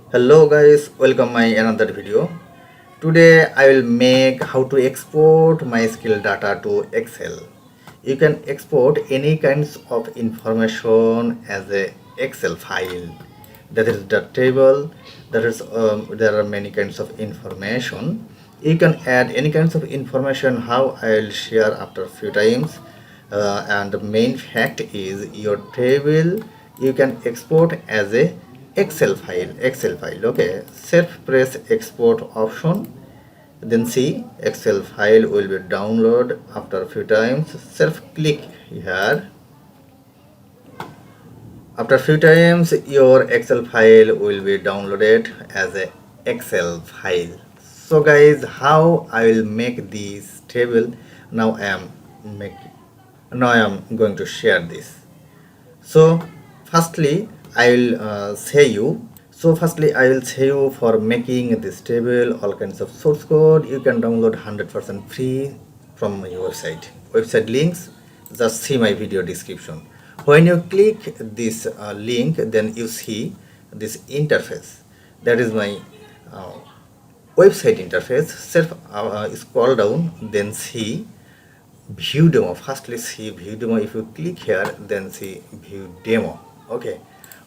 Hello guys, welcome my another video. Today I will make how to export MySQL data to Excel. You can export any kinds of information as a Excel file. That is the table. There are many kinds of information. You can add any kinds of information. How I will share after a few times. And the main fact is your table you can export as a excel file. Okay, self press export option, then see excel file will be download after a few times. Self click here. After a few times your excel file will be downloaded as a excel file. So guys, how I will make this table? now i am making Now I am going to share this. So firstly I will I will say you for making this table all kinds of source code. You can download 100% free from my website links. Just see my video description. When you click this link, then you see this interface. That is my uh, website interface. Scroll down, then see view demo. Firstly see view demo. If you click here, then see view demo. Okay,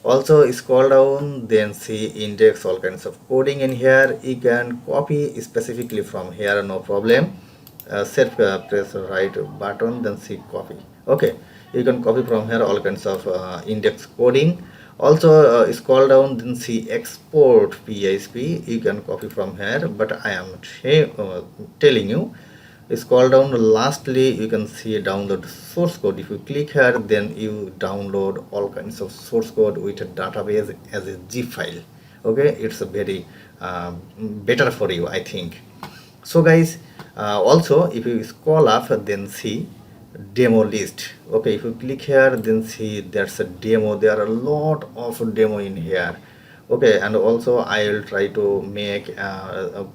also scroll down, then see index, all kinds of coding in here. You can copy specifically from here, no problem. Press right button, then see copy. Okay, you can copy from here all kinds of index coding. Also scroll down, then see export PHP. You can copy from here, but I am telling you, scroll down. Lastly you can see download source code. If you click here, then you download all kinds of source code with a database as a zip file. Okay, it's a very better for you, I think. So guys, also if you scroll up, then see demo list. Okay, if you click here, then see there's a demo. There are a lot of demo in here. Okay, and also I will try to make a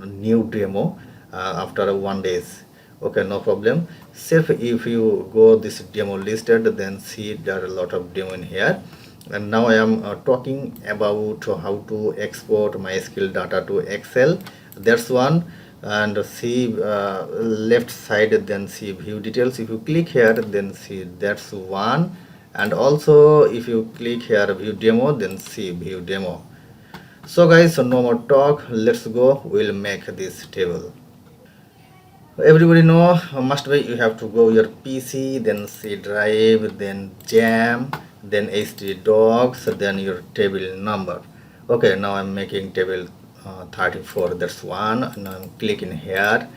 new demo after 1 days. Okay, no problem. Self, if you go this demo listed, then see there are a lot of demo in here. And now I am talking about how to export MySQL data to Excel. That's one. And see left side, then see view details. If you click here, then see that's one. And also if you click here view demo, then see view demo. So guys, so no more talk, let's go. We'll make this table. Everybody know, must be you have to go your PC, then C drive, then jam, then htdocs, then your table number. Okay, now I'm making table 34. That's one. Now I'm clicking here.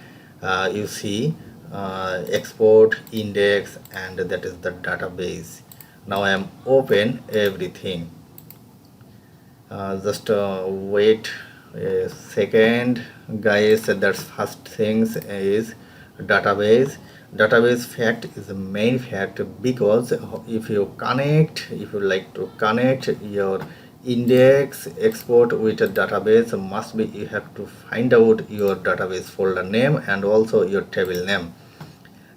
You see export index, and that is the database. Now I am open everything. Just wait a second guys. That's first things is database fact is the main fact, because if you like to connect your index export with a database, must be you have to find out your database folder name and also your table name.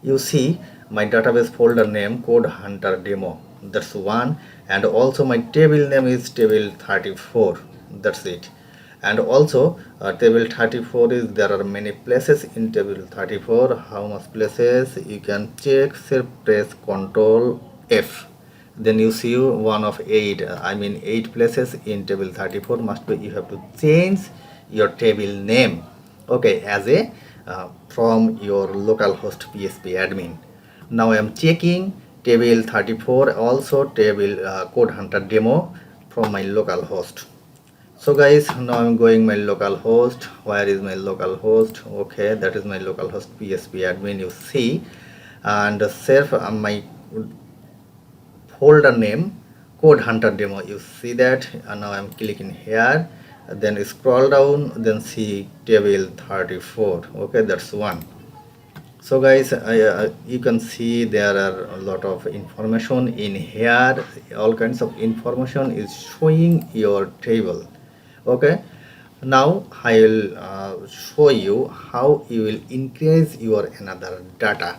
You see my database folder name code hunter demo, that's one. And also my table name is table 34, that's it. And also table 34 is, there are many places in table 34. How much places you can check? Self press Ctrl F, then you see one of 8, I mean 8 places in table 34. Must be you have to change your table name, okay, as a from your localhost PHP admin. Now I am checking table 34, also table code hunter demo from my localhost. So guys, now I'm going my localhost. Where is my localhost? Okay, that is my localhost PHP admin, you see. And self my folder name code hunter demo, you see that. And now I'm clicking here, then scroll down, then see table 34. Okay, that's one. So guys, you can see there are a lot of information in here. All kinds of information is showing your table. Okay, now I will show you how you will increase your another data.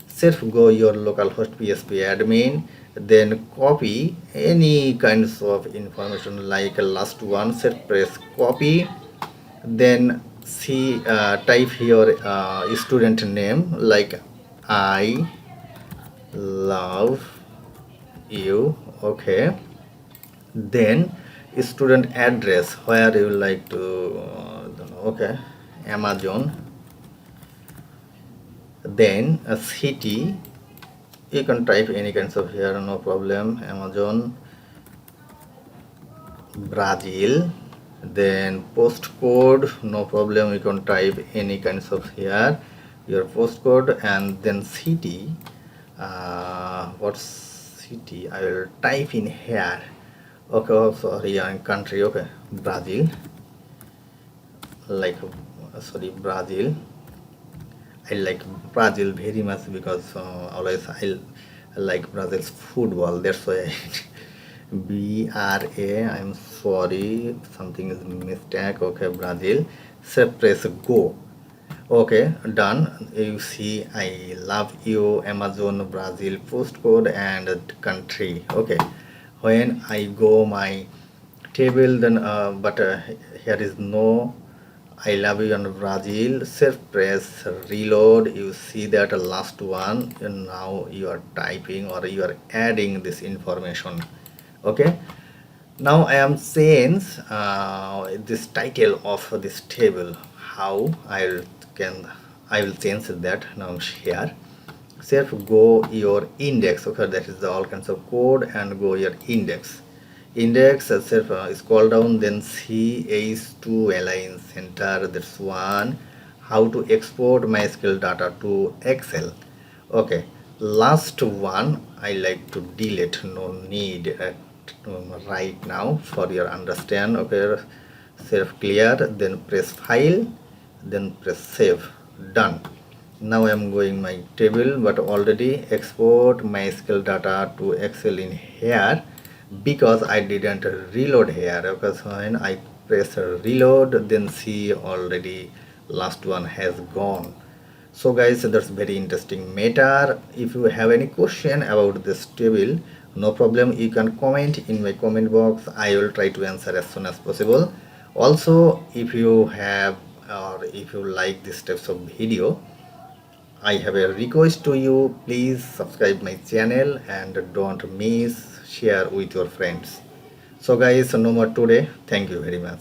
Self go your localhost PHP admin, then copy any kinds of information like last one, set press copy, then see type here student name like I love you. Okay, then student address where you like to okay, Amazon, then a city, you can type any kinds of here, no problem, Amazon, Brazil, then postcode, no problem, you can type any kinds of here your postcode, and then city, what city I will type in here. Okay, oh, sorry, country, okay, Brazil, like sorry, Brazil. I like Brazil very much because always I like Brazil's football. That's why BRA. I'm sorry, something is mistake. Okay, Brazil. So press go. Okay, done. You see, I love you, Amazon, Brazil, postcode and country. Okay, when I go my table, then but here is no I love you on Brazil. Self press reload. You see that last one, and now you are typing or you are adding this information. Okay, now I am saying this title of this table, how I will change that now here. Self go your index. Okay, that is the all kinds of code, and go your index self scroll down, then CH2 align center. That's one. How to export MySQL data to Excel. Okay, last one I like to delete, no need at right now for your understand. Okay, self clear, then press file, then press save, done. Now I am going my table, but already export MySQL data to Excel in here because I didn't reload here. Because when I press reload, then see already last one has gone. So guys, that's very interesting matter. If you have any question about this table, no problem, you can comment in my comment box. I will try to answer as soon as possible. Also, if you have or if you like this types of video, I have a request to you, please subscribe my channel and don't miss share with your friends. So guys, no more today. Thank you very much.